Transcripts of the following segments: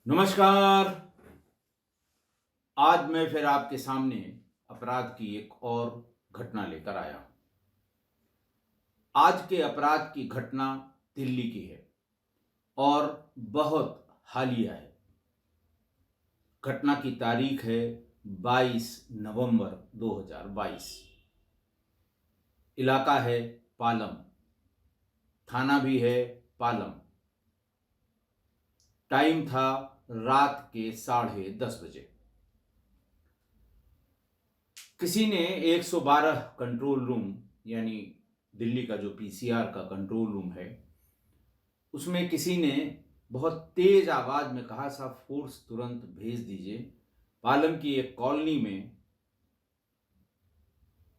नमस्कार। आज मैं फिर आपके सामने अपराध की एक और घटना लेकर आया हूं। आज के अपराध की घटना दिल्ली की है और बहुत हालिया है। घटना की तारीख है 22 नवंबर 2022। इलाका है पालम, थाना भी है पालम। टाइम था रात के 10:30 बजे। किसी ने 112 कंट्रोल रूम यानी दिल्ली का जो पीसीआर का कंट्रोल रूम है, उसमें किसी ने बहुत तेज आवाज में कहा, साहब फोर्स तुरंत भेज दीजिए। पालम की एक कॉलोनी में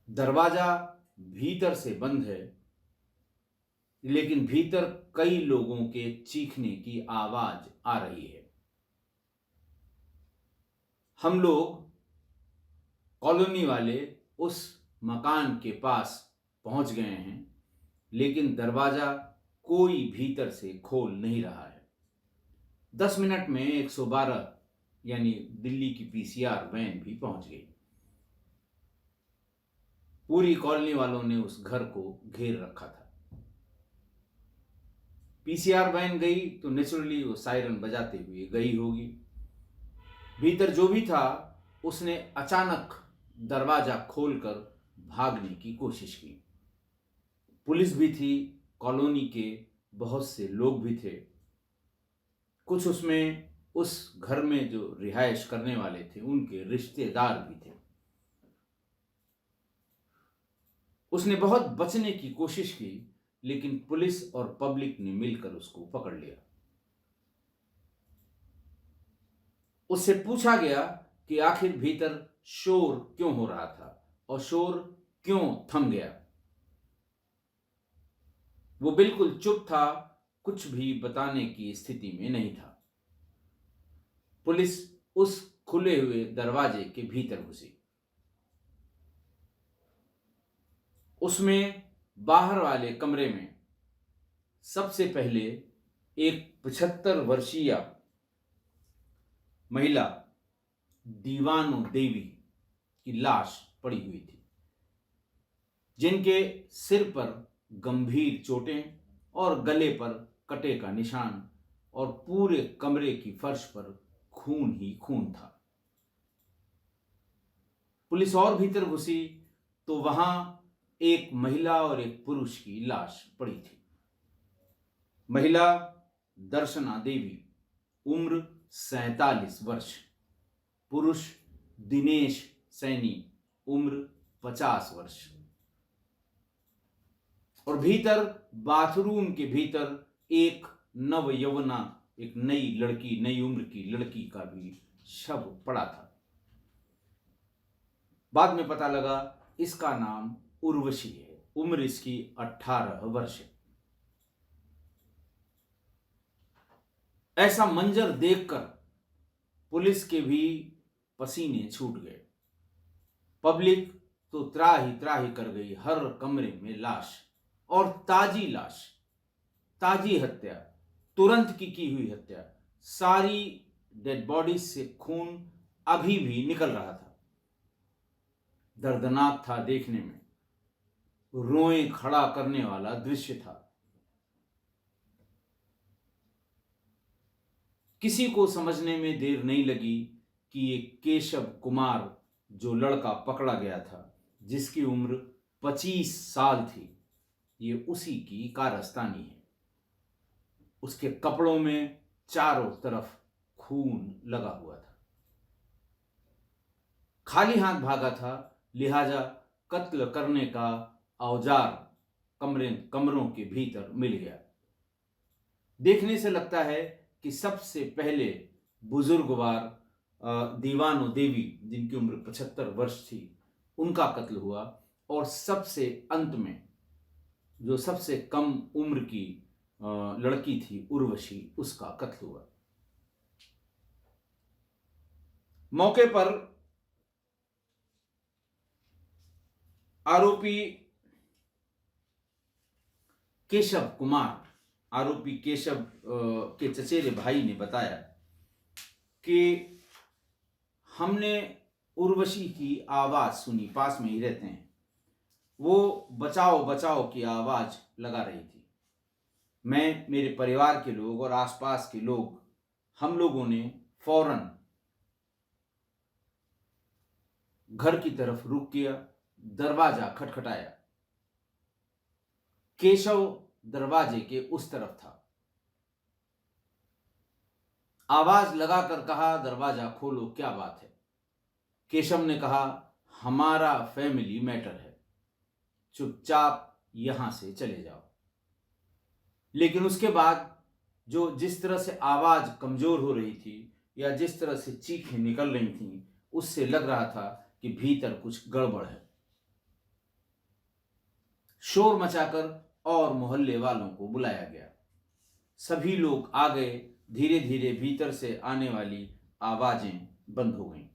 दरवाजा भीतर से बंद है, लेकिन भीतर कई लोगों के चीखने की आवाज आ रही है। हम लोग कॉलोनी वाले उस मकान के पास पहुंच गए हैं, लेकिन दरवाजा कोई भीतर से खोल नहीं रहा है। 10 मिनट में 112 यानी दिल्ली की पीसीआर वैन भी पहुंच गई। पूरी कॉलोनी वालों ने उस घर को घेर रखा था। पीसीआर वैन गई तो नेचुरली वो सायरन बजाते हुए गई होगी। भीतर जो भी था उसने अचानक दरवाजा खोलकर भागने की कोशिश की। पुलिस भी थी, कॉलोनी के बहुत से लोग भी थे, कुछ उसमें उस घर में जो रिहाइश करने वाले थे उनके रिश्तेदार भी थे। उसने बहुत बचने की कोशिश की, लेकिन पुलिस और पब्लिक ने मिलकर उसको पकड़ लिया। उससे पूछा गया कि आखिर भीतर शोर क्यों हो रहा था और शोर क्यों थम गया। वो बिल्कुल चुप था, कुछ भी बताने की स्थिति में नहीं था। पुलिस उस खुले हुए दरवाजे के भीतर घुसी। उसमें बाहर वाले कमरे में सबसे पहले एक 75 वर्षीय महिला दीवानो देवी की लाश पड़ी हुई थी, जिनके सिर पर गंभीर चोटें और गले पर कटे का निशान और पूरे कमरे की फर्श पर खून ही खून था। पुलिस और भीतर घुसी तो वहां एक महिला और एक पुरुष की लाश पड़ी थी। महिला दर्शना देवी, उम्र 47 वर्ष। पुरुष दिनेश सैनी, उम्र 50 वर्ष। और भीतर बाथरूम के भीतर एक नवयौवना, एक नई लड़की, नई उम्र की लड़की का भी शव पड़ा था। बाद में पता लगा इसका नाम उर्वशी है, उम्र इसकी 18 वर्ष है। ऐसा मंजर देखकर पुलिस के भी पसीने छूट गए। पब्लिक तो त्राही त्राही कर गई। हर कमरे में लाश और ताजी लाश, ताजी हत्या, तुरंत की हुई हत्या। सारी डेड बॉडीज से खून अभी भी निकल रहा था। दर्दनाक था देखने में, रोए खड़ा करने वाला दृश्य था। किसी को समझने में देर नहीं लगी कि ये केशव कुमार जो लड़का पकड़ा गया था, जिसकी उम्र 25 साल थी, ये उसी की कारस्तानी है। उसके कपड़ों में चारों तरफ खून लगा हुआ था। खाली हाथ भागा था, लिहाजा कत्ल करने का औजार कमरों के भीतर मिल गया। देखने से लगता है कि सबसे पहले बुजुर्गवार दीवानो देवी, जिनकी उम्र 75 वर्ष थी, उनका कत्ल हुआ, और सबसे अंत में जो सबसे कम उम्र की लड़की थी उर्वशी, उसका कत्ल हुआ। मौके पर आरोपी केशव कुमार, आरोपी केशव के चचेरे भाई ने बताया कि हमने उर्वशी की आवाज़ सुनी, पास में ही रहते हैं। वो बचाओ बचाओ की आवाज़ लगा रही थी। मैं, मेरे परिवार के लोग और आसपास के लोग, हम लोगों ने फौरन घर की तरफ रुख किया, दरवाजा खटखटाया। केशव दरवाजे के उस तरफ था। आवाज लगाकर कहा, दरवाजा खोलो, क्या बात है? केशव ने कहा, हमारा फैमिली मैटर है, चुपचाप यहां से चले जाओ। लेकिन उसके बाद जिस तरह से आवाज कमजोर हो रही थी या जिस तरह से चीखें निकल रही थीं, उससे लग रहा था कि भीतर कुछ गड़बड़ है। शोर मचाकर और मोहल्ले वालों को बुलाया गया। सभी लोग आ गए। धीरे धीरे भीतर से आने वाली आवाजें बंद हो गईं।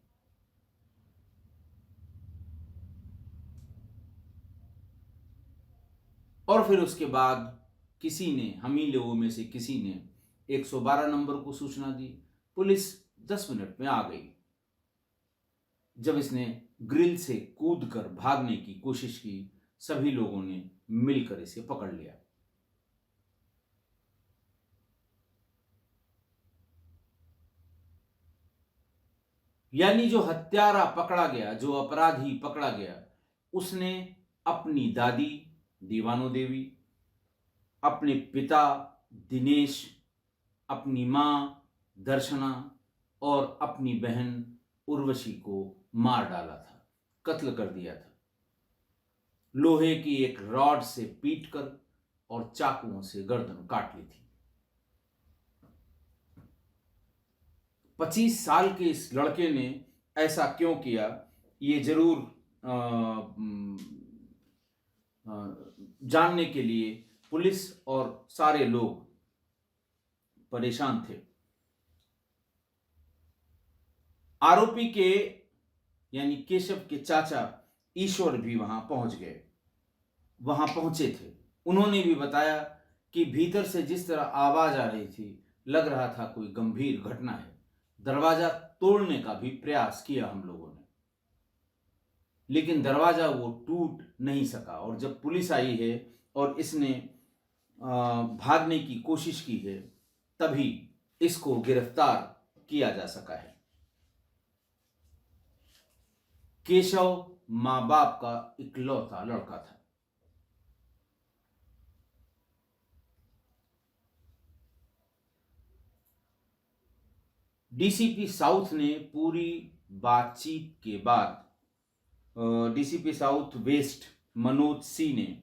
और फिर उसके बाद हम ही लोगों में से किसी ने 112 नंबर को सूचना दी। पुलिस 10 मिनट में आ गई। जब इसने ग्रिल से कूदकर भागने की कोशिश की, सभी लोगों ने मिलकर इसे पकड़ लिया। यानी जो हत्यारा पकड़ा गया, जो अपराधी पकड़ा गया, उसने अपनी दादी दीवानो देवी, अपने पिता दिनेश, अपनी मां दर्शना और अपनी बहन उर्वशी को मार डाला था, कत्ल कर दिया था। लोहे की एक रॉड से पीटकर और चाकुओं से गर्दन काट ली थी। 25 साल के इस लड़के ने ऐसा क्यों किया, ये जरूर जानने के लिए पुलिस और सारे लोग परेशान थे। आरोपी के यानी केशव के चाचा ईश्वर भी वहां पहुंचे थे। उन्होंने भी बताया कि भीतर से जिस तरह आवाज आ रही थी, लग रहा था कोई गंभीर घटना है। दरवाजा तोड़ने का भी प्रयास किया हम लोगों ने, लेकिन दरवाजा वो टूट नहीं सका। और जब पुलिस आई है और इसने भागने की कोशिश की है, तभी इसको गिरफ्तार किया जा सका है। केशव मां बाप का इकलौता लड़का था। डीसीपी साउथ ने पूरी बातचीत के बाद डीसीपी साउथ वेस्ट मनोज सी ने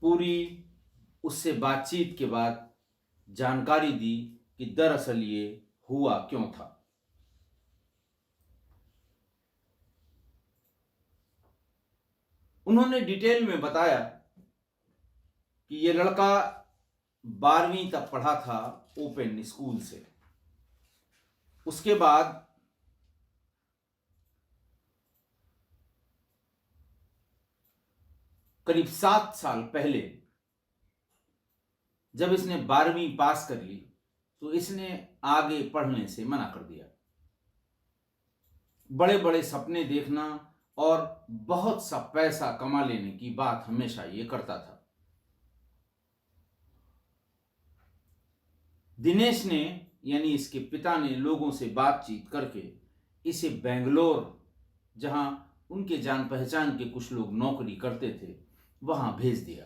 पूरी उससे बातचीत के बाद जानकारी दी कि दरअसल ये हुआ क्यों था। उन्होंने डिटेल में बताया कि ये लड़का 12वीं तक पढ़ा था ओपन स्कूल से। उसके बाद करीब 7 साल पहले जब इसने 12वीं पास कर ली, तो इसने आगे पढ़ने से मना कर दिया। बड़े बड़े सपने देखना और बहुत सा पैसा कमा लेने की बात हमेशा ये करता था। दिनेश ने यानी इसके पिता ने लोगों से बातचीत करके इसे बेंगलोर, जहां उनके जान पहचान के कुछ लोग नौकरी करते थे, वहां भेज दिया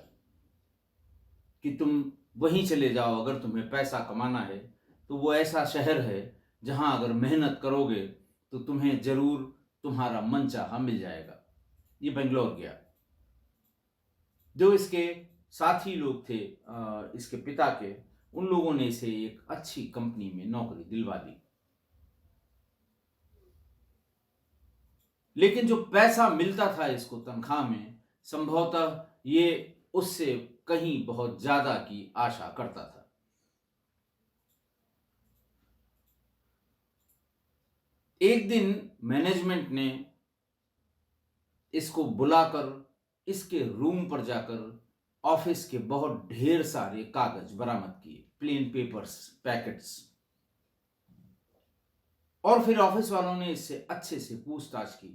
कि तुम वहीं चले जाओ। अगर तुम्हें पैसा कमाना है तो वो ऐसा शहर है जहां अगर मेहनत करोगे तो तुम्हें जरूर तुम्हारा मनचाहा मिल जाएगा। ये बेंगलोर गया। जो इसके साथी लोग थे इसके पिता के, उन लोगों ने इसे एक अच्छी कंपनी में नौकरी दिलवा दी। लेकिन जो पैसा मिलता था इसको तनख्वाह में, संभवतः ये उससे कहीं बहुत ज्यादा की आशा करता था। एक दिन मैनेजमेंट ने इसको बुलाकर इसके रूम पर जाकर ऑफिस के बहुत ढेर सारे कागज बरामद किए, प्लेन पेपर्स, पैकेट्स। और फिर ऑफिस वालों ने इससे अच्छे से पूछताछ की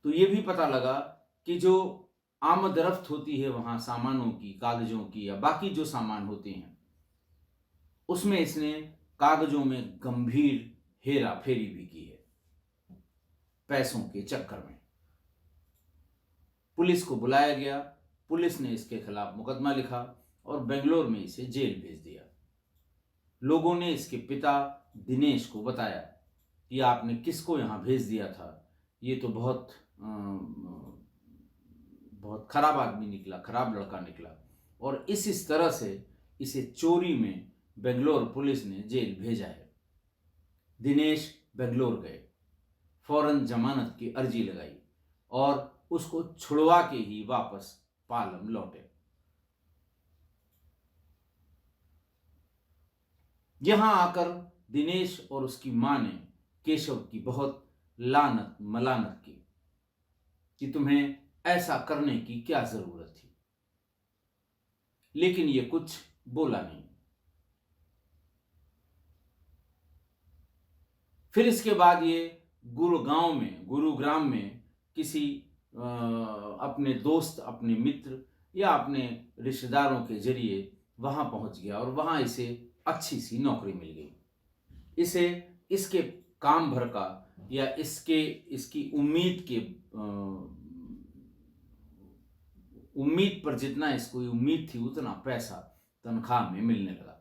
तो ये भी पता लगा कि जो आमदरफ्त होती है वहां सामानों की, कागजों की या बाकी जो सामान होते हैं, उसमें इसने कागजों में गंभीर हेरा फेरी भी की है पैसों के चक्कर में। पुलिस को बुलाया गया, पुलिस ने इसके खिलाफ मुकदमा लिखा और बेंगलोर में इसे जेल भेज दिया। लोगों ने इसके पिता दिनेश को बताया कि आपने किसको यहां भेज दिया था, ये तो बहुत खराब आदमी निकला, खराब लड़का निकला। और इस तरह से इसे चोरी में बेंगलोर पुलिस ने जेल भेजा है। दिनेश बेंगलोर गए, फौरन जमानत की अर्जी लगाई और उसको छुड़वा के ही वापस पालम लौटे। यहां आकर दिनेश और उसकी मां ने केशव की बहुत लानत मलानत की कि तुम्हें ऐसा करने की क्या जरूरत थी, लेकिन ये कुछ बोला नहीं। फिर इसके बाद ये गुरुग्राम में किसी अपने दोस्त, अपने मित्र या अपने रिश्तेदारों के जरिए वहां पहुंच गया और वहां इसे अच्छी सी नौकरी मिल गई। इसे इसके काम भर का या इसकी उम्मीद पर जितना इसको उम्मीद थी उतना पैसा तनख्वाह में मिलने लगा।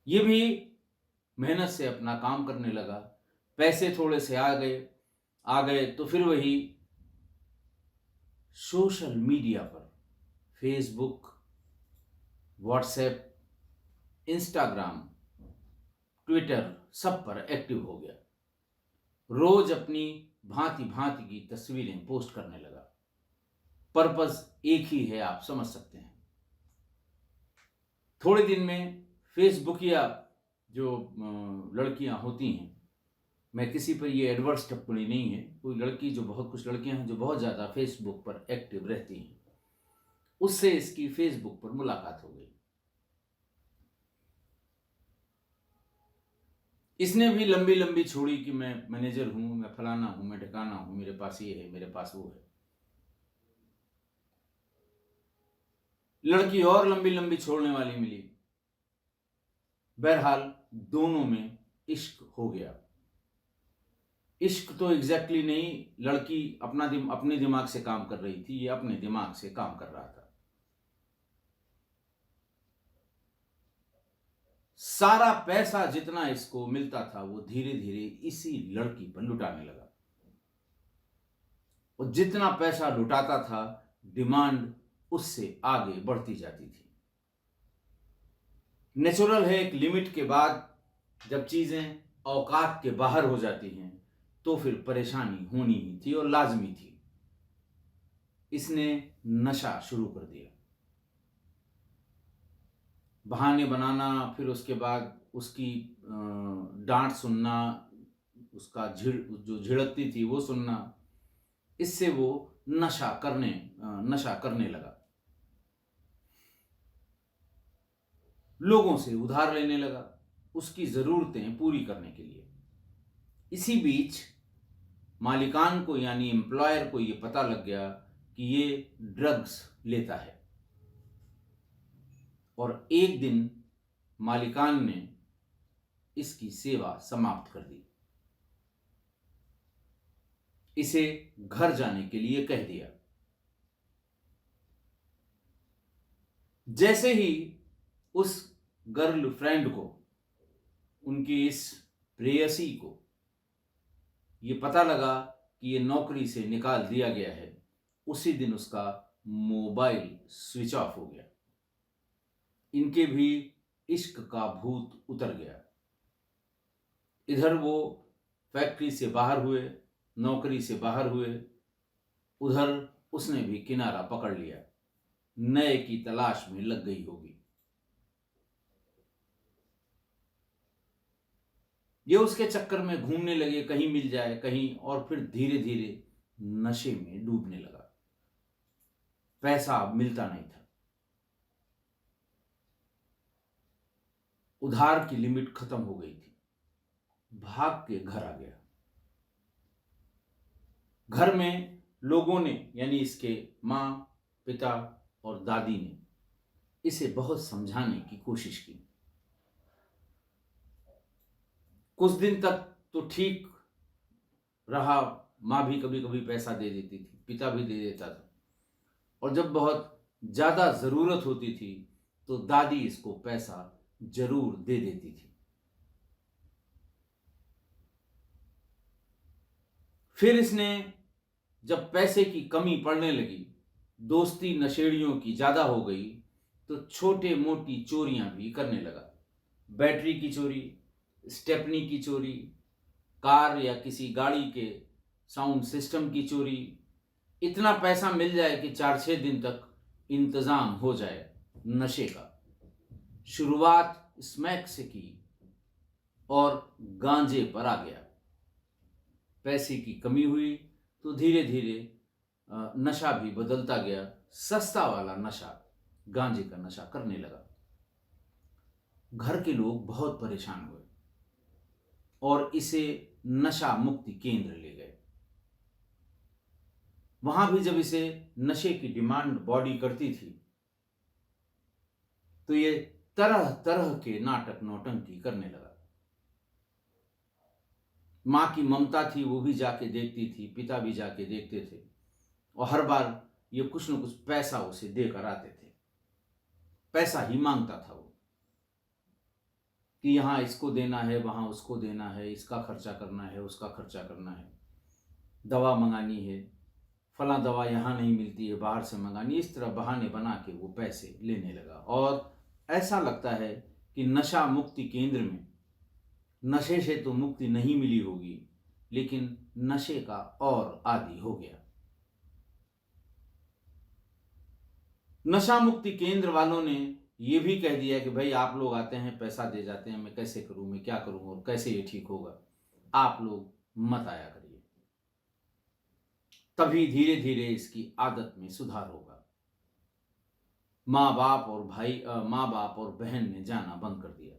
ये भी मेहनत से अपना काम करने लगा, पैसे थोड़े से आ गए तो फिर वही सोशल मीडिया पर फेसबुक, व्हाट्सएप, इंस्टाग्राम, ट्विटर सब पर एक्टिव हो गया। रोज अपनी भांति भांति की तस्वीरें पोस्ट करने लगा। पर्पस एक ही है, आप समझ सकते हैं। थोड़े दिन में फेसबुक या जो लड़कियां होती हैं, मैं किसी पर ये एडवर्स टिप्पणी नहीं है, कोई लड़की जो कुछ लड़कियां हैं जो बहुत ज़्यादा फेसबुक पर एक्टिव रहती हैं, उससे इसकी फेसबुक पर मुलाकात हो गई। इसने भी लंबी लंबी छोड़ी कि मैं मैनेजर हूं, मैं फलाना हूं, मैं ठिकाना हूं, मेरे पास ये है, मेरे पास वो है। लड़की और लंबी लंबी छोड़ने वाली मिली। बहरहाल दोनों में इश्क हो गया। इश्क तो एग्जैक्टली नहीं, लड़की अपने दिमाग से काम कर रही थी, ये अपने दिमाग से काम कर रहा था। सारा पैसा जितना इसको मिलता था वो धीरे धीरे इसी लड़की पर लुटाने लगा। और जितना पैसा लुटाता था, डिमांड उससे आगे बढ़ती जाती थी। नेचुरल है, एक लिमिट के बाद जब चीजें औकात के बाहर हो जाती हैं तो फिर परेशानी होनी ही थी और लाजमी थी। इसने नशा शुरू कर दिया, बहाने बनाना, फिर उसके बाद उसकी डांट सुनना, उसका जो झिड़कती थी वो सुनना। इससे वो नशा करने लगा। लोगों से उधार लेने लगा उसकी जरूरतें पूरी करने के लिए। इसी बीच मालिकान को यानी एम्प्लॉयर को ये पता लग गया कि ये ड्रग्स लेता है और एक दिन मालिकान ने इसकी सेवा समाप्त कर दी। इसे घर जाने के लिए कह दिया। जैसे ही उस गर्लफ्रेंड को, उनकी इस प्रेयसी को ये पता लगा कि ये नौकरी से निकाल दिया गया है, उसी दिन उसका मोबाइल स्विच ऑफ हो गया। इनके भी इश्क का भूत उतर गया। इधर वो फैक्ट्री से बाहर हुए, नौकरी से बाहर हुए, उधर उसने भी किनारा पकड़ लिया, नए की तलाश में लग गई होगी। ये उसके चक्कर में घूमने लगे, कहीं मिल जाए कहीं, और फिर धीरे धीरे नशे में डूबने लगा। पैसा मिलता नहीं था। उधार की लिमिट खत्म हो गई थी। भाग के घर आ गया। घर में लोगों ने, यानी इसके माँ, पिता और दादी ने इसे बहुत समझाने की कोशिश की। कुछ दिन तक तो ठीक रहा। माँ भी कभी कभी पैसा दे देती थी, पिता भी दे देता था, और जब बहुत ज्यादा जरूरत होती थी तो दादी इसको पैसा जरूर दे देती थी। फिर इसने जब पैसे की कमी पड़ने लगी, दोस्ती नशेड़ियों की ज्यादा हो गई, तो छोटे मोटी चोरियां भी करने लगा। बैटरी की चोरी, स्टेपनी की चोरी, कार या किसी गाड़ी के साउंड सिस्टम की चोरी। इतना पैसा मिल जाए कि 4-6 दिन तक इंतजाम हो जाए नशे का। शुरुआत स्मैक से की और गांजे पर आ गया। पैसे की कमी हुई तो धीरे धीरे नशा भी बदलता गया। सस्ता वाला नशा, गांजे का नशा करने लगा। घर के लोग बहुत परेशान हुए और इसे नशा मुक्ति केंद्र ले गए। वहां भी जब इसे नशे की डिमांड बॉडी करती थी तो ये तरह तरह के नाटक नौटंकी करने लगा। मां की ममता थी, वो भी जाके देखती थी, पिता भी जाके देखते थे, और हर बार ये कुछ न कुछ पैसा उसे देकर आते थे। पैसा ही मांगता था वो, कि यहां इसको देना है, वहां उसको देना है, इसका खर्चा करना है, उसका खर्चा करना है, दवा मंगानी है, फला दवा यहाँ नहीं मिलती है, बाहर से मंगानी। इस तरह बहाने बना के वो पैसे लेने लगा। और ऐसा लगता है कि नशा मुक्ति केंद्र में नशे से तो मुक्ति नहीं मिली होगी, लेकिन नशे का और आदी हो गया। नशा मुक्ति केंद्र वालों ने ये भी कह दिया कि भाई आप लोग आते हैं, पैसा दे जाते हैं, मैं कैसे करूं, मैं क्या करूं और कैसे ये ठीक होगा, आप लोग मत आया करिए। तभी धीरे धीरे इसकी आदत में सुधार होगा। माँ बाप और बहन ने जाना बंद कर दिया।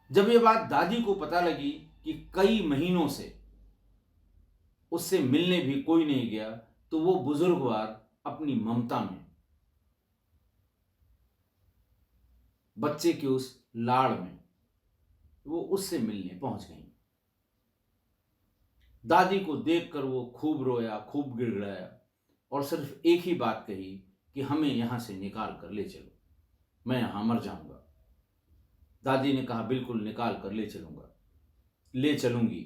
जब ये बात दादी को पता लगी कि कई महीनों से उससे मिलने भी कोई नहीं गया, तो वो बुजुर्गवार अपनी ममता में, बच्चे के उस लाड़ में, वो उससे मिलने पहुंच गई। दादी को देखकर वो खूब रोया, खूब गिड़गिड़ाया और सिर्फ एक ही बात कही कि हमें यहां से निकाल कर ले चलो, मैं यहां मर जाऊंगा। दादी ने कहा बिल्कुल निकाल कर ले चलूंगा, ले चलूंगी।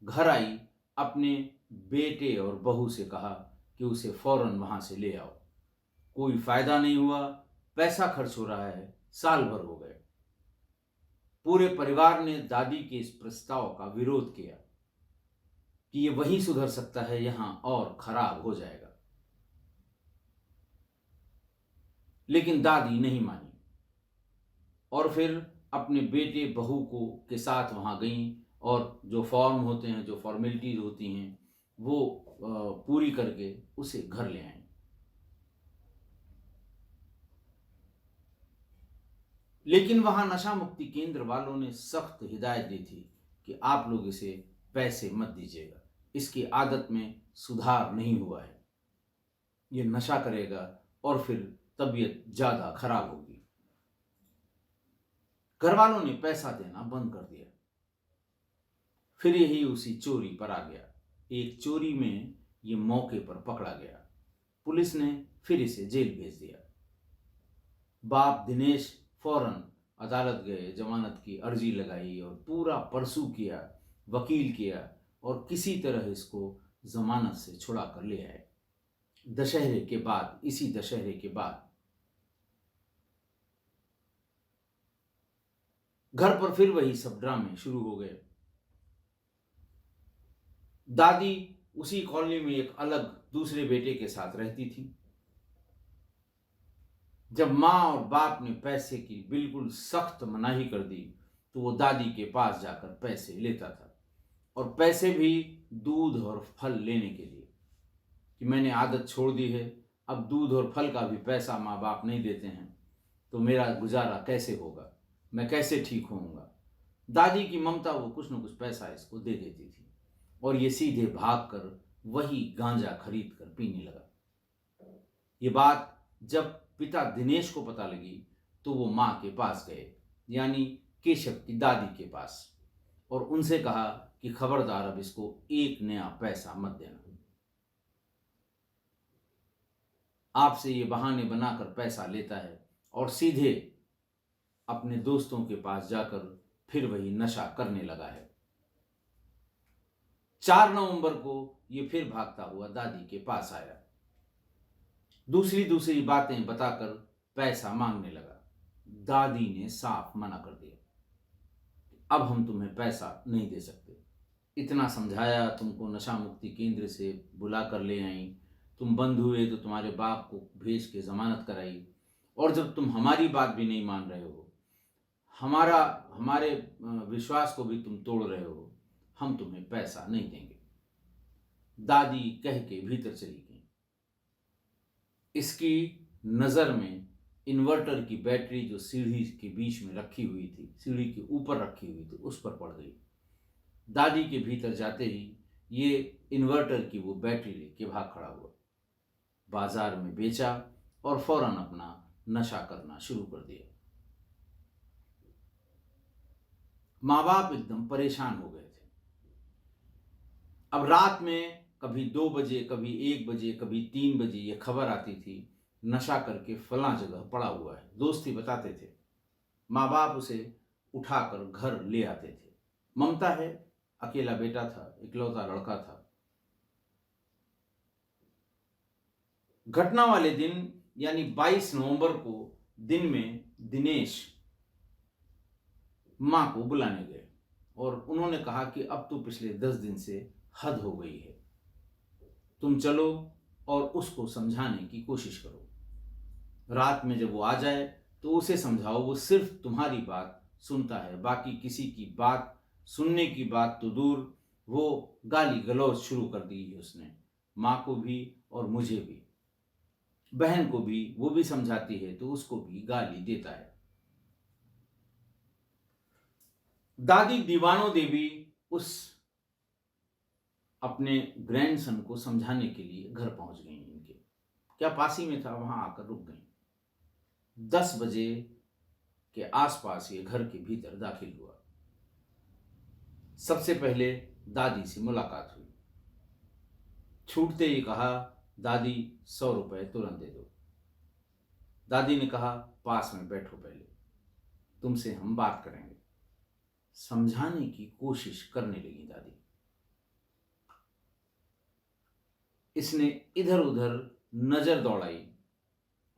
घर आई, अपने बेटे और बहू से कहा कि उसे फौरन वहां से ले आओ। कोई फायदा नहीं हुआ, पैसा खर्च हो रहा है, साल भर हो गए। पूरे परिवार ने दादी के इस प्रस्ताव का विरोध किया कि ये वहीं सुधर सकता है, यहां और खराब हो जाएगा। लेकिन दादी नहीं मानी और फिर अपने बेटे बहू को के साथ वहां गई और जो फॉर्म होते हैं, जो फॉर्मेलिटीज होती हैं, वो पूरी करके उसे घर ले आए। लेकिन वहां नशा मुक्ति केंद्र वालों ने सख्त हिदायत दी थी कि आप लोग इसे पैसे मत दीजिएगा, इसकी आदत में सुधार नहीं हुआ है, ये नशा करेगा और फिर तबीयत ज्यादा खराब होगी। घर वालों ने पैसा देना बंद कर दिया। फिर यही उसी चोरी पर आ गया। एक चोरी में ये मौके पर पकड़ा गया। पुलिस ने फिर इसे जेल भेज दिया। बाप दिनेश फौरन अदालत गए, जमानत की अर्जी लगाई और पूरा परसू किया, वकील किया और किसी तरह इसको जमानत से छुड़ा कर ले आए। दशहरे के बाद, इसी दशहरे के बाद घर पर फिर वही सब ड्रामे शुरू हो गए। दादी उसी कॉलोनी में एक अलग दूसरे बेटे के साथ रहती थी। जब माँ और बाप ने पैसे की बिल्कुल सख्त मनाही कर दी तो वो दादी के पास जाकर पैसे लेता था, और पैसे भी दूध और फल लेने के लिए, कि मैंने आदत छोड़ दी है, अब दूध और फल का भी पैसा माँ बाप नहीं देते हैं तो मेरा गुजारा कैसे होगा, मैं कैसे ठीक होऊंगा। दादी की ममता वो कुछ न कुछ पैसा इसको दे देती थी और ये सीधे भाग कर वही गांजा खरीद कर पीने लगा। ये बात जब पिता दिनेश को पता लगी तो वो माँ के पास गए, यानी केशव की दादी के पास, और उनसे कहा कि खबरदार अब इसको एक नया पैसा मत देना। आपसे ये बहाने बनाकर पैसा लेता है और सीधे अपने दोस्तों के पास जाकर फिर वही नशा करने लगा है। 4 नवंबर को ये फिर भागता हुआ दादी के पास आया, दूसरी बातें बताकर पैसा मांगने लगा। दादी ने साफ मना कर दिया, अब हम तुम्हें पैसा नहीं दे सकते। इतना समझाया, तुमको नशा मुक्ति केंद्र से बुला कर ले आई, तुम बंद हुए तो तुम्हारे बाप को भेज के जमानत कराई, और जब तुम हमारी बात भी नहीं मान रहे हो, हमारे विश्वास को भी तुम तोड़ रहे हो, हम तुम्हें पैसा नहीं देंगे। दादी कह के भीतर चली गई। इसकी नज़र में इन्वर्टर की बैटरी जो सीढ़ी के बीच में रखी हुई थी, सीढ़ी के ऊपर रखी हुई थी, उस पर पड़ गई। दादी के भीतर जाते ही ये इन्वर्टर की वो बैटरी लेके भाग खड़ा हुआ, बाजार में बेचा और फौरन अपना नशा करना शुरू कर दिया। माँ बाप एकदम परेशान हो गए थे। अब रात में कभी 2 बजे, कभी 1 बजे, कभी 3 बजे ये खबर आती थी, नशा करके फलां जगह पड़ा हुआ है। दोस्त ही बताते थे। माँ बाप उसे उठाकर घर ले आते थे। ममता है, अकेला बेटा था, इकलौता लड़का था। घटना वाले दिन यानी 22 नवंबर को दिन में दिनेश मां को बुलाने गए और उन्होंने कहा कि अब तो पिछले 10 दिन से हद हो गई है, तुम चलो और उसको समझाने की कोशिश करो। रात में जब वो आ जाए तो उसे समझाओ, वो सिर्फ तुम्हारी बात सुनता है, बाकी किसी की बात सुनने की बात तो दूर, वो गाली गलौज शुरू कर दी है उसने, माँ को भी और मुझे भी, बहन को भी, वो भी समझाती है तो उसको भी गाली देता है। दादी दीवानो देवी उस अपने ग्रैंडसन को समझाने के लिए घर पहुंच गई। इनके क्या पास ही में था, वहां आकर रुक गई। 10 बजे के आसपास ये घर के भीतर दाखिल हुआ। सबसे पहले दादी से मुलाकात हुई। छूटते ही कहा, दादी 100 रुपए तुरंत दे दो। दादी ने कहा, पास में बैठो, पहले तुमसे हम बात करेंगे। समझाने की कोशिश करने लगी दादी। इसने इधर उधर नजर दौड़ाई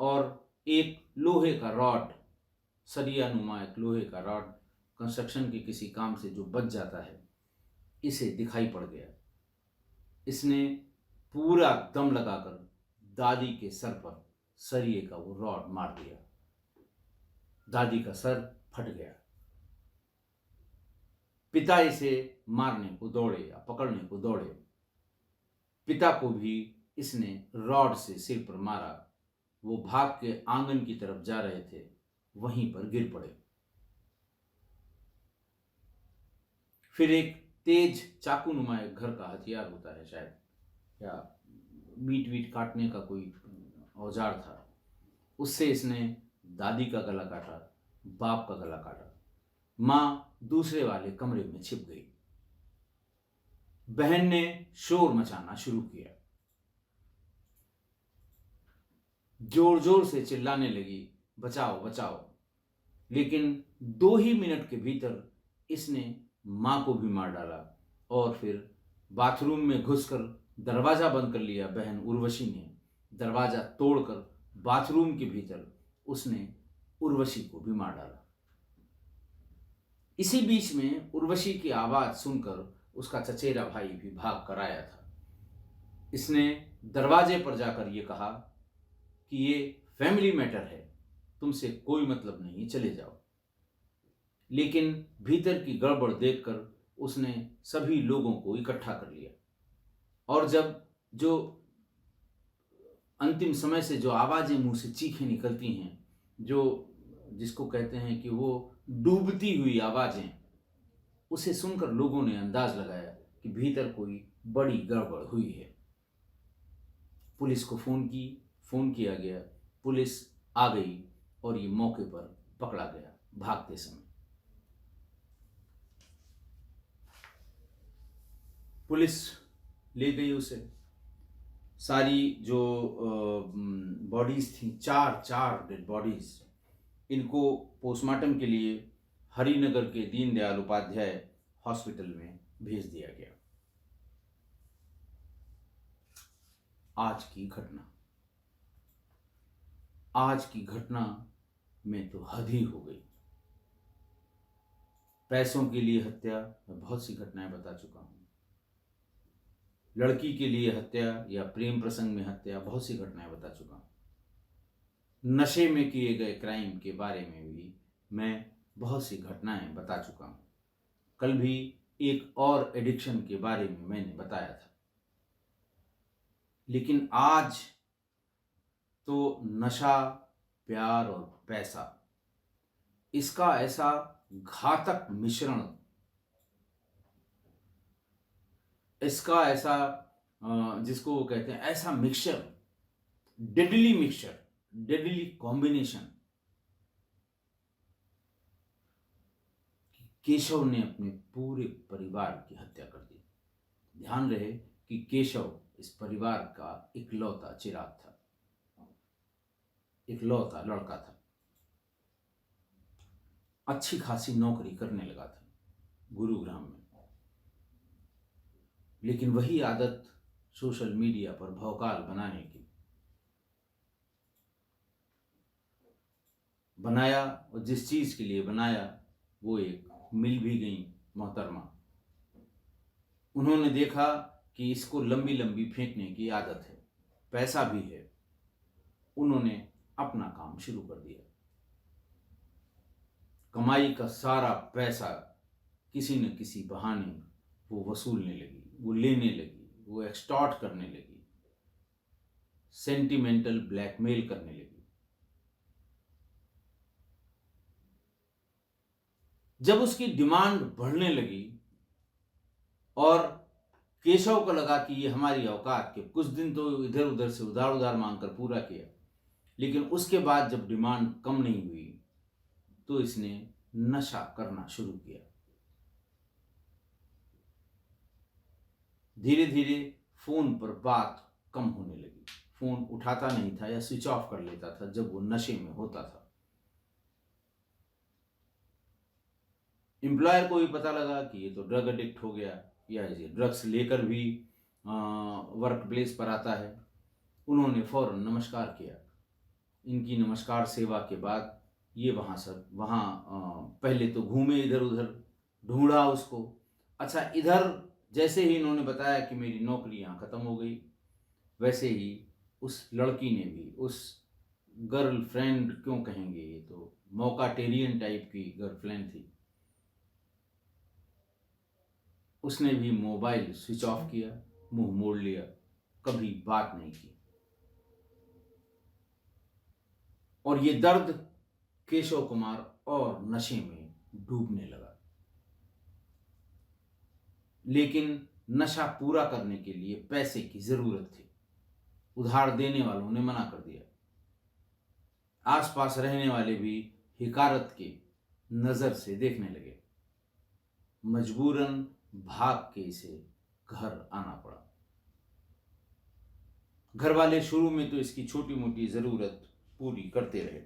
और एक लोहे का रॉड, सरिया नुमा एक लोहे का रॉड, कंस्ट्रक्शन के किसी काम से जो बच जाता है, इसे दिखाई पड़ गया। इसने पूरा दम लगाकर दादी के सर पर सरिये का वो रॉड मार दिया। दादी का सर फट गया। पिता इसे मारने को दौड़े या पकड़ने को दौड़े। पिता को भी इसने रॉड से सिर पर मारा। वो भाग के आंगन की तरफ जा रहे थे, वहीं पर गिर पड़े। फिर एक तेज चाकू नुमा एक घर का हथियार होता है शायद, या मीट वीट काटने का कोई औजार था, उससे इसने दादी का गला काटा, बाप का गला काटा। मां दूसरे वाले कमरे में छिप गई। बहन ने शोर मचाना शुरू किया, जोर जोर से चिल्लाने लगी, बचाओ बचाओ। लेकिन 2 ही मिनट के भीतर इसने मां को भी मार डाला और फिर बाथरूम में घुसकर दरवाजा बंद कर लिया। बहन उर्वशी ने दरवाजा तोड़कर बाथरूम के भीतर उसने उर्वशी को भी मार डाला। इसी बीच में उर्वशी की आवाज सुनकर उसका चचेरा भाई भी भाग कर आया था। इसने दरवाजे पर जाकर यह कहा कि ये फैमिली मैटर है, तुमसे कोई मतलब नहीं, चले जाओ। लेकिन भीतर की गड़बड़ देखकर उसने सभी लोगों को इकट्ठा कर लिया और जब जो अंतिम समय से जो आवाज़ें मुंह से चीखें निकलती हैं, जो जिसको कहते हैं कि वो डूबती हुई आवाज़ें, उसे सुनकर लोगों ने अंदाज लगाया कि भीतर कोई बड़ी गड़बड़ हुई है। पुलिस को फ़ोन किया गया, पुलिस आ गई और ये मौके पर पकड़ा गया भागते समय। पुलिस ले गई उसे। सारी जो बॉडीज़ थी, चार डेड बॉडीज़, इनको पोस्टमार्टम के लिए हरिनगर के दीनदयाल उपाध्याय हॉस्पिटल में भेज दिया गया। आज की घटना में तो हद ही हो गई। पैसों के लिए हत्या, मैं बहुत सी घटनाएं बता चुका हूं। लड़की के लिए हत्या या प्रेम प्रसंग में हत्या, बहुत सी घटनाएं बता चुका हूं। नशे में किए गए क्राइम के बारे में भी मैं बहुत सी घटनाएं बता चुका हूं। कल भी एक और एडिक्शन के बारे में मैंने बताया था। लेकिन आज तो नशा, प्यार और पैसा, इसका ऐसा घातक मिश्रण, इसका ऐसा जिसको वो कहते हैं ऐसा मिक्सचर, डेडली कॉम्बिनेशन, केशव ने अपने पूरे परिवार की हत्या कर दी। ध्यान रहे कि केशव इस परिवार का इकलौता चिराग था, इकलौता लड़का था। अच्छी खासी नौकरी करने लगा था गुरुग्राम में, लेकिन वही आदत सोशल मीडिया पर भौकाल बनाने की बनाया, और जिस चीज के लिए बनाया वो एक मिल भी गई मोहतरमा। उन्होंने देखा कि इसको लंबी लंबी फेंकने की आदत है, पैसा भी है। उन्होंने अपना काम शुरू कर दिया। कमाई का सारा पैसा किसी न किसी बहाने वो वसूलने लगी, वो लेने लगी, वो एक्सटॉर्ट करने लगी, सेंटिमेंटल ब्लैकमेल करने लगी। जब उसकी डिमांड बढ़ने लगी और केशव को लगा कि ये हमारी औकात के, कुछ दिन तो इधर उधर से उधार मांगकर पूरा किया, लेकिन उसके बाद जब डिमांड कम नहीं हुई तो इसने नशा करना शुरू किया। धीरे धीरे फोन पर बात कम होने लगी। फोन उठाता नहीं था या स्विच ऑफ कर लेता था जब वो नशे में होता था। एम्प्लॉयर को भी पता लगा कि ये तो ड्रग एडिक्ट हो गया या ये ड्रग्स लेकर भी वर्क प्लेस पर आता है। उन्होंने फौरन नमस्कार किया। इनकी नमस्कार सेवा के बाद ये वहाँ पहले तो घूमे इधर उधर, ढूंढा उसको। अच्छा, इधर जैसे ही इन्होंने बताया कि मेरी नौकरी यहाँ ख़त्म हो गई, वैसे ही उस लड़की ने भी, उस गर्लफ्रेंड क्यों कहेंगे, ये तो मौकाटेरियन टाइप की गर्लफ्रेंड थी, उसने भी मोबाइल स्विच ऑफ किया, मुंह मोड़ लिया, कभी बात नहीं की। और ये दर्द केशव कुमार और नशे में डूबने लगा। लेकिन नशा पूरा करने के लिए पैसे की जरूरत थी। उधार देने वालों ने मना कर दिया। आसपास रहने वाले भी हिकारत के नजर से देखने लगे। मजबूरन भाग के इसे घर आना पड़ा। घर वाले शुरू में तो इसकी छोटी मोटी जरूरत पूरी करते रहे।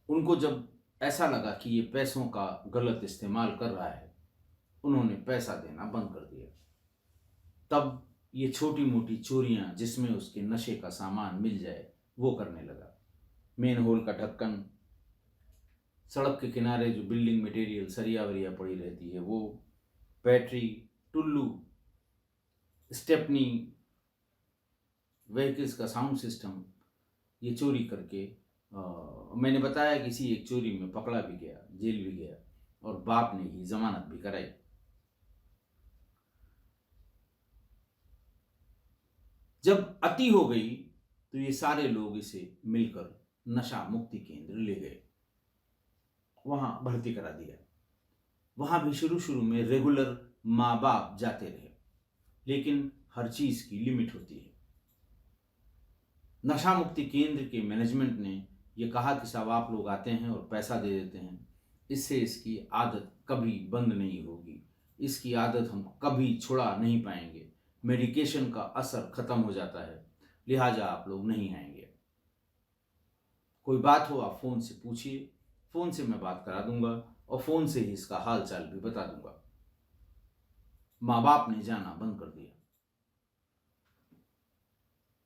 उनको जब ऐसा लगा कि ये पैसों का गलत इस्तेमाल कर रहा है, उन्होंने पैसा देना बंद कर दिया। तब ये छोटी मोटी चोरियां जिसमें उसके नशे का सामान मिल जाए वो करने लगा। मेन होल का ढक्कन, सड़क के किनारे जो बिल्डिंग मटेरियल सरिया वरिया पड़ी रहती है वो, बैटरी, टुल्लू, स्टेपनी, व्हीकल्स का साउंड सिस्टम, ये चोरी करके मैंने बताया किसी एक चोरी में पकड़ा भी गया, जेल भी गया और बाप ने ही जमानत भी कराई। जब अति हो गई तो ये सारे लोग इसे मिलकर नशा मुक्ति केंद्र ले गए, वहां भर्ती करा दिया। वहां भी शुरू शुरू में रेगुलर माँ बाप जाते रहे, लेकिन हर चीज की लिमिट होती है। नशा मुक्ति केंद्र के मैनेजमेंट ने यह कहा कि साहब आप लोग आते हैं और पैसा दे देते हैं, इससे इसकी आदत कभी बंद नहीं होगी, इसकी आदत हम कभी छुड़ा नहीं पाएंगे, मेडिकेशन का असर खत्म हो जाता है, लिहाजा आप लोग नहीं आएंगे। कोई बात हो आप फ़ोन से पूछिए, फ़ोन से मैं बात करा दूंगा और फ़ोन से ही इसका हाल चाल भी बता दूंगा। माँ बाप ने जाना बंद कर दिया।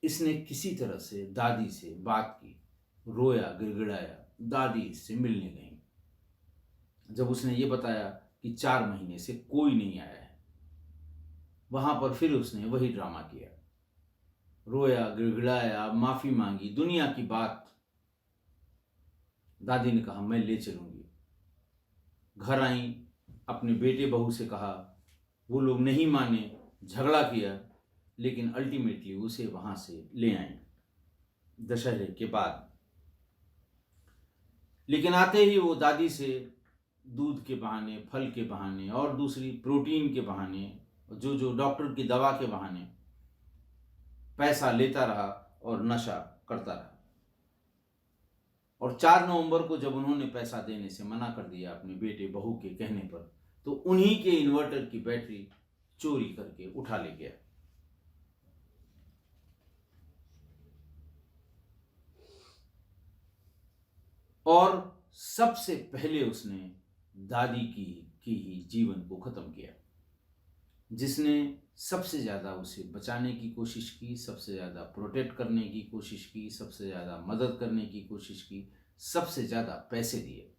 इसने किसी तरह से दादी से बात की, रोया गिड़गिड़ाया, दादी इससे मिलने गई। जब उसने ये बताया कि 4 महीने से कोई नहीं आया है, वहां पर फिर उसने वही ड्रामा किया, रोया गिड़गिड़ाया, माफी मांगी, दुनिया की बात। दादी ने कहा मैं ले चलूंगी। घर आई, अपने बेटे बहू से कहा, वो लोग नहीं माने, झगड़ा किया, लेकिन अल्टीमेटली उसे वहां से ले आए दशहरे के बाद। लेकिन आते ही वो दादी से दूध के बहाने, फल के बहाने और दूसरी प्रोटीन के बहाने, जो जो डॉक्टर की दवा के बहाने पैसा लेता रहा और नशा करता रहा। और 4 नवंबर को जब उन्होंने पैसा देने से मना कर दिया अपने बेटे बहू के कहने पर, तो उन्हीं के इन्वर्टर की बैटरी चोरी करके उठा ले गया। और सबसे पहले उसने दादी की ही जीवन को खत्म किया, जिसने सबसे ज़्यादा उसे बचाने की कोशिश की, सबसे ज़्यादा प्रोटेक्ट करने की कोशिश की, सबसे ज़्यादा मदद करने की कोशिश की, सबसे ज़्यादा पैसे दिए,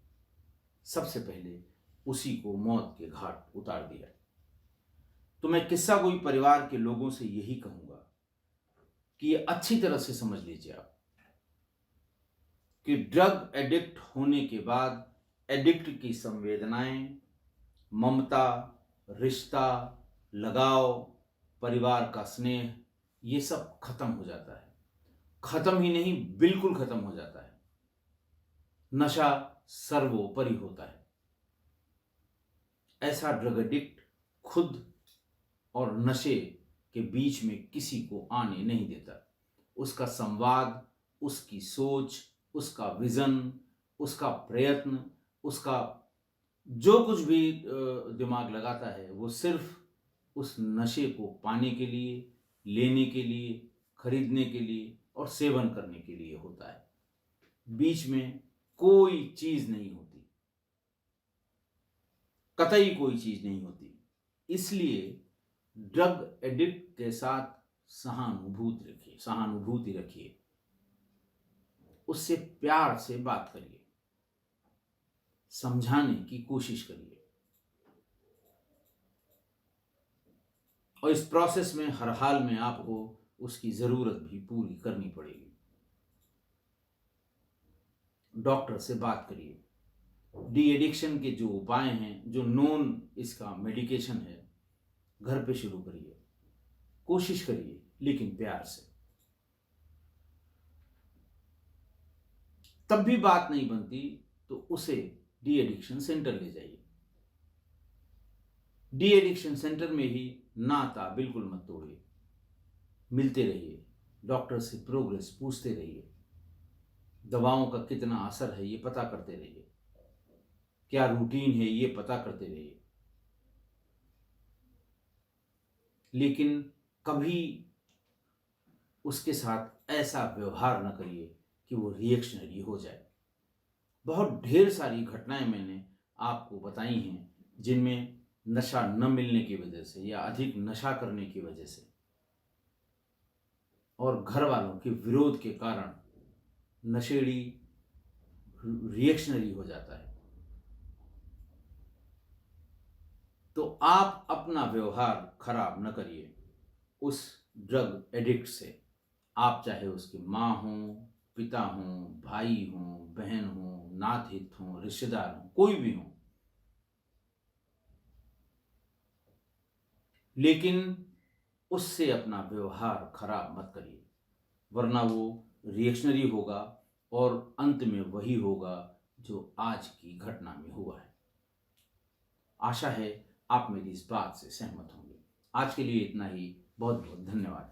सबसे पहले उसी को मौत के घाट उतार दिया। तो मैं किस्सा गोई परिवार के लोगों से यही कहूँगा कि ये अच्छी तरह से समझ लीजिए आप कि ड्रग एडिक्ट होने के बाद एडिक्ट की संवेदनाएं, ममता, रिश्ता, लगाव, परिवार का स्नेह, ये सब खत्म हो जाता है। खत्म ही नहीं, बिल्कुल खत्म हो जाता है। नशा सर्वोपरि होता है। ऐसा ड्रग एडिक्ट खुद और नशे के बीच में किसी को आने नहीं देता। उसका संवाद, उसकी सोच, उसका विजन, उसका प्रयत्न, उसका जो कुछ भी दिमाग लगाता है, वो सिर्फ उस नशे को पाने के लिए, लेने के लिए, खरीदने के लिए और सेवन करने के लिए होता है। बीच में कोई चीज नहीं होती, कतई कोई चीज नहीं होती। इसलिए ड्रग एडिक्ट के साथ सहानुभूति रखिए, उससे प्यार से बात करिए, समझाने की कोशिश करिए, और इस प्रोसेस में हर हाल में आपको उसकी जरूरत भी पूरी करनी पड़ेगी। डॉक्टर से बात करिए। डी एडिक्शन के जो उपाय हैं, जो नोन इसका मेडिकेशन है, घर पे शुरू करिए, कोशिश करिए, लेकिन प्यार से। तब भी बात नहीं बनती तो उसे डी एडिक्शन सेंटर ले जाइए। डी एडिक्शन सेंटर में ही नाता बिल्कुल मत तोड़िए, मिलते रहिए, डॉक्टर से प्रोग्रेस पूछते रहिए, दवाओं का कितना असर है ये पता करते रहिए, क्या रूटीन है ये पता करते रहिए। लेकिन कभी उसके साथ ऐसा व्यवहार न करिए कि वो रिएक्शनरी हो जाए। बहुत ढेर सारी घटनाएं मैंने आपको बताई हैं जिनमें नशा न मिलने की वजह से या अधिक नशा करने की वजह से और घर वालों के विरोध के कारण नशेड़ी रिएक्शनरी हो जाता है। तो आप अपना व्यवहार खराब न करिए उस ड्रग एडिक्ट से। आप चाहे उसकी माँ हो, पिता हो, भाई हो, बहन हो, नात हित हो, रिश्तेदार हो, कोई भी हो, लेकिन उससे अपना व्यवहार खराब मत करिए, वरना वो रिएक्शनरी होगा और अंत में वही होगा जो आज की घटना में हुआ है। आशा है आप मेरी इस बात से सहमत होंगे। आज के लिए इतना ही। बहुत बहुत धन्यवाद।